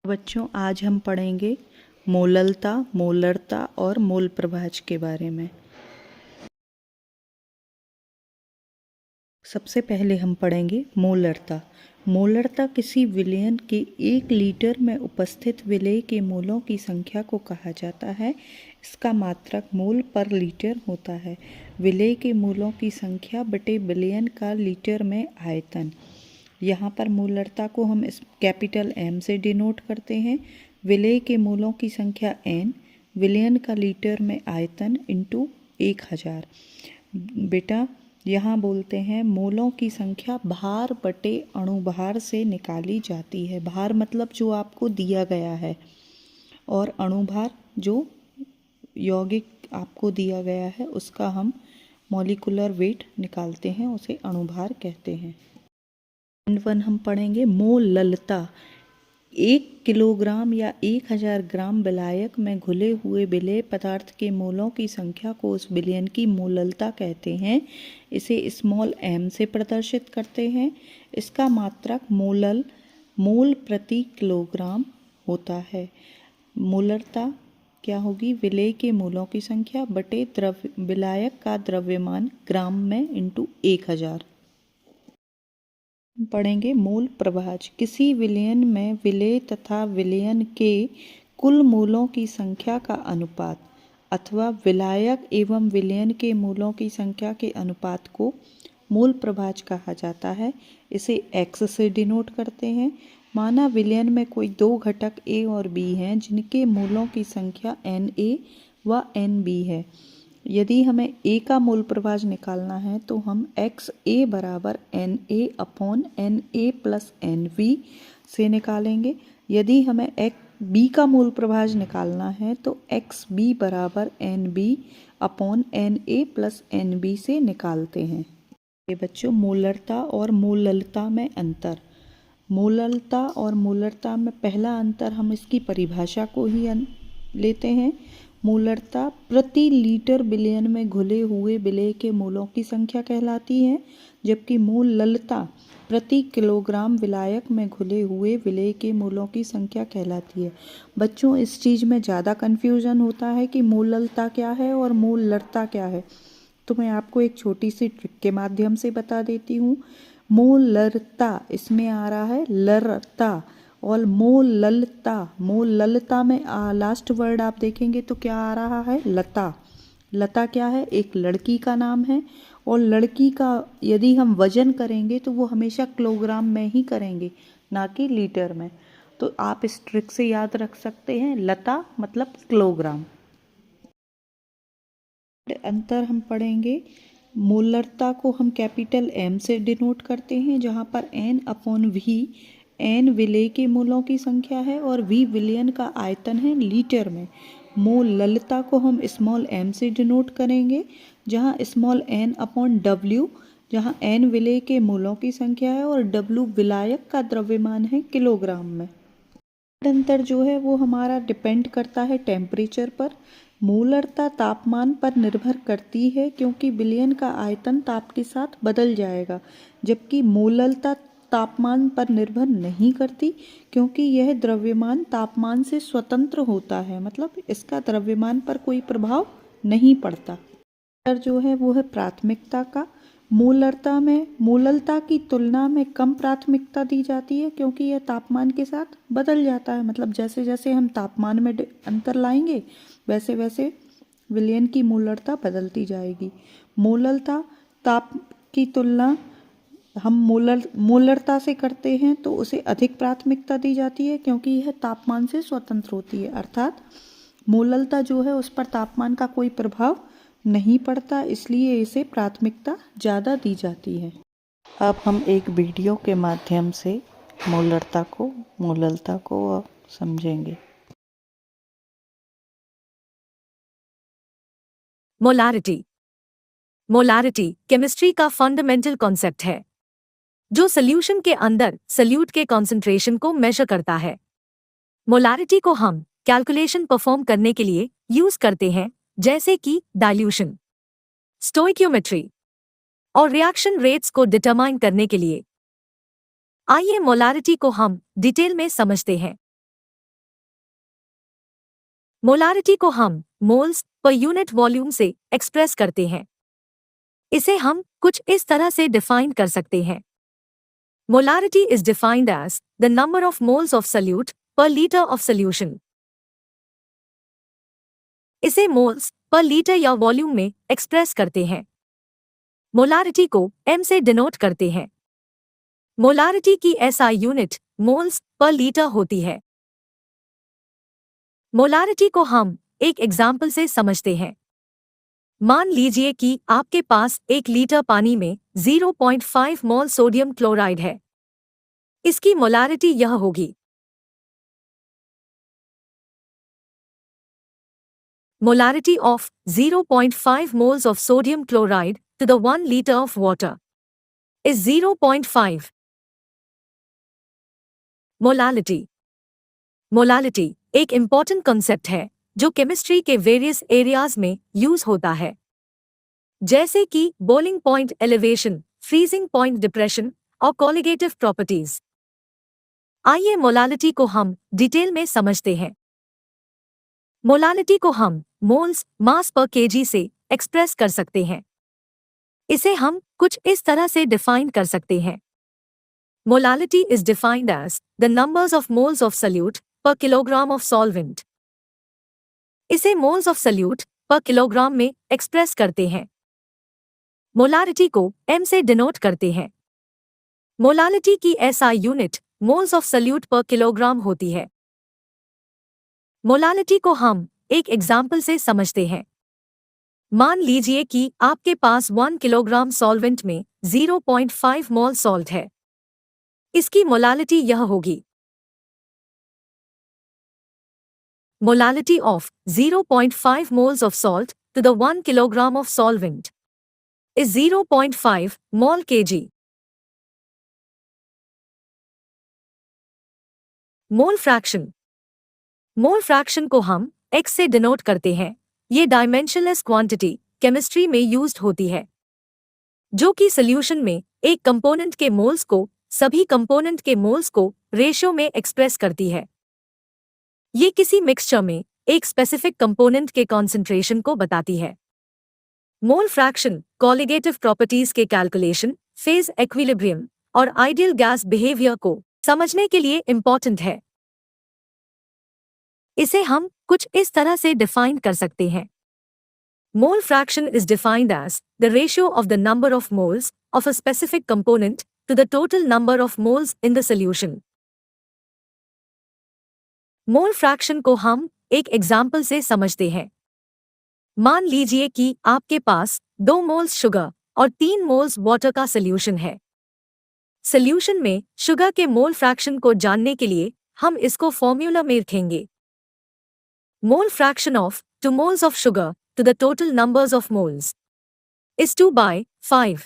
बच्चों, आज हम पढ़ेंगे मोललता, मोलरता और मोल प्रभाज के बारे में। सबसे पहले हम पढ़ेंगे मोलरता। मोलरता किसी विलयन के 1 लीटर में उपस्थित विलेय के मोलों की संख्या को कहा जाता है। इसका मात्रक मोल पर लीटर होता है। विलेय के मोलों की संख्या बटे विलयन का लीटर में आयतन। यहाँ पर मोलरता को हम इस कैपिटल M से डिनोट करते हैं। विलेय के मोलों की संख्या n, विलयन का लीटर में आयतन इंटू 1000। बेटा यहाँ बोलते हैं मोलों की संख्या भार बटे अणुभार से निकाली जाती है। भार मतलब जो आपको दिया गया है, और अणुभार जो यौगिक आपको दिया गया है उसका हम मॉलिक्यूलर वेट निकालते हैं, उसे अणुभार कहते हैं। 1 हम पढ़ेंगे मोललता। 1 किलोग्राम या 1000 ग्राम विलायक में घुले हुए विलेय पदार्थ के मोलों की संख्या को उस विलयन की मोललता कहते हैं। इसे स्मॉल m से प्रदर्शित करते हैं। इसका मात्रक मोल प्रति किलोग्राम होता है। मोलरता क्या होगी? विलेय के मोलों की संख्या बटे विलायक का द्रव्यमान ग्राम में इंटू 1000। पढ़ेंगे मोल प्रभाज। किसी विलयन में विलेय तथा विलयन के कुल मोलों की संख्या का अनुपात अथवा विलायक एवं विलयन के मोलों की संख्या के अनुपात को मोल प्रभाज कहा जाता है। इसे x से डिनोट करते हैं। माना विलयन में कोई 2 घटक A और B हैं जिनके मोलों की संख्या Na व Nb है। यदि हमें A का मोल प्रभाज निकालना है तो हम XA बराबर Na upon Na plus Nv से निकालेंगे। यदि हमें B का मोल प्रभाज निकालना है तो XB बराबर Nb upon Na plus Nb से निकालते हैं। ये बच्चों मोलरता और मोललता में अंतर। मोललता और मोलरता में पहला अंतर हम इसकी परिभाषा को ही लेते हैं। मोलरता प्रति लीटर विलयन में घुले हुए विलेय के मोलों की संख्या कहलाती है, जबकि मोललता प्रति किलोग्राम विलायक में घुले हुए विलेय के मोलों की संख्या कहलाती है। बच्चों, इस चीज़ में ज़्यादा कन्फ्यूज़न होता है कि मोललता क्या है और मोलरता क्या है, तो मैं आपको एक छोटी सी ट्रिक के माध्यम से बता देती हूँ। मोलरता इसमें आ रहा है लरता, और मोललता में लास्ट वर्ड आप देखेंगे तो क्या आ रहा है? लता। लता क्या है? एक लड़की का नाम है, और लड़की का यदि हम वजन करेंगे तो वो हमेशा किलोग्राम में ही करेंगे, ना कि लीटर में। तो आप इस ट्रिक से याद रख सकते हैं, लता मतलब किलोग्राम। अंतर हम पढ़ेंगे। मोलरता को हम कैपिटल M से डिनोट करते हैं, जहाँ पर N अपॉन V N विलेय के मोलों की संख्या है और V विलयन का आयतन है लीटर में। मोललता को हम स्मॉल m से डिनोट करेंगे, जहाँ स्मॉल n अपॉन W, जहाँ n विलेय के मोलों की संख्या है और W विलायक का द्रव्यमान है किलोग्राम में। अंतर जो है वो हमारा डिपेंड करता है टेम्परेचर पर। मोलरता तापमान पर निर्भर करती है क्योंकि विलयन का आयतन ताप के साथ बदल जाएगा, जबकि मोललता तापमान पर निर्भर नहीं करती क्योंकि यह द्रव्यमान तापमान से स्वतंत्र होता है, मतलब इसका द्रव्यमान पर कोई प्रभाव नहीं पड़ता। अंतर जो है वो है प्राथमिकता का। मोललता की तुलना में कम प्राथमिकता दी जाती है क्योंकि यह तापमान के साथ बदल जाता है, मतलब जैसे जैसे हम तापमान में अंतर लाएंगे वैसे वैसे विलयन की मोलरता बदलती जाएगी। मोललता ताप की तुलना हम मोलरता से करते हैं तो उसे अधिक प्राथमिकता दी जाती है क्योंकि यह तापमान से स्वतंत्र होती है, अर्थात मोललता जो है उस पर तापमान का कोई प्रभाव नहीं पड़ता, इसलिए इसे प्राथमिकता ज़्यादा दी जाती है। अब हम एक वीडियो के माध्यम से मोललता को समझेंगे। मोलारिटी केमिस्ट्री का फंडामेंटल कॉन्सेप्ट है जो सॉल्यूशन के अंदर सॉल्यूट के कॉन्सेंट्रेशन को मेजर करता है। मोलारिटी को हम कैलकुलेशन परफॉर्म करने के लिए यूज करते हैं, जैसे कि डाइल्यूशन, स्टोइकियोमेट्री और रिएक्शन रेट्स को डिटरमाइन करने के लिए। आइए मोलारिटी को हम डिटेल में समझते हैं। मोलारिटी को हम मोल्स पर यूनिट वॉल्यूम से एक्सप्रेस करते हैं। इसे हम कुछ इस तरह से डिफाइन कर सकते हैं। Molarity is defined as the number of moles of solute per litre of solution. इसे मोल्स पर लीटर या वॉल्यूम में एक्सप्रेस करते हैं। मोलारिटी को m से डिनोट करते हैं। मोलारिटी की SI unit moles per litre होती है। मोलारिटी को हम एक एग्जाम्पल से समझते हैं। मान लीजिए कि आपके पास 1 लीटर पानी में 0.5 मोल सोडियम क्लोराइड है। इसकी मोलारिटी यह होगी। Molarity of 0.5 moles of sodium chloride to the 1 liter of water is 0.5. Molality. Molality एक important concept है जो केमिस्ट्री के various areas में यूज होता है, जैसे कि boiling point elevation, freezing point depression और colligative properties। आइए मोलालिटी को हम डिटेल में समझते हैं। मोलालिटी को हम मोल्स मास पर केजी से एक्सप्रेस कर सकते हैं। इसे हम कुछ इस तरह से डिफाइन कर सकते हैं। Molality is defined as the numbers of moles of solute per kilogram of solvent. इसे moles of solute per kilogram में एक्सप्रेस करते हैं। मोलारिटी को m से डिनोट करते हैं। मोलालिटी की SI unit moles of solute per kilogram होती है। मोलालिटी को हम एक एग्जाम्पल से समझते हैं। मान लीजिए कि आपके पास 1 किलोग्राम सॉल्वेंट में 0.5 मोल सॉल्ट है। इसकी मोलालिटी यह होगी। Molality of 0.5 moles of salt to the 1 kilogram of solvent is 0.5 mole kg। Mole fraction. Mole fraction को हम x से डिनोट करते हैं। ये डायमेंशनलेस क्वांटिटी केमिस्ट्री में यूज्ड होती है, जो कि सॉल्यूशन में एक कंपोनेंट के मोल्स को सभी कंपोनेंट के मोल्स को रेशियो में एक्सप्रेस करती है। ये किसी मिक्सचर में एक स्पेसिफिक कंपोनेंट के कॉन्सेंट्रेशन को बताती है। मोल फ्रैक्शन कॉलिगेटिव प्रॉपर्टीज के कैलकुलेशन, फेज इक्विलिब्रियम और आइडियल गैस बिहेवियर को समझने के लिए इंपॉर्टेंट है। इसे हम कुछ इस तरह से डिफाइन कर सकते हैं। Mole fraction is defined as the ratio of the number of moles of a specific component to the total number of moles in the solution. Mole fraction को हम एक एग्जाम्पल से समझते हैं। मान लीजिए कि आपके पास 2 मोल्स शुगर और 3 मोल्स वाटर का सॉल्यूशन है। सॉल्यूशन में शुगर के मोल फ्रैक्शन को जानने के लिए हम इसको फॉर्मूला में रखेंगे। Mole fraction of 2 moles of sugar to the total numbers of moles is 2/5.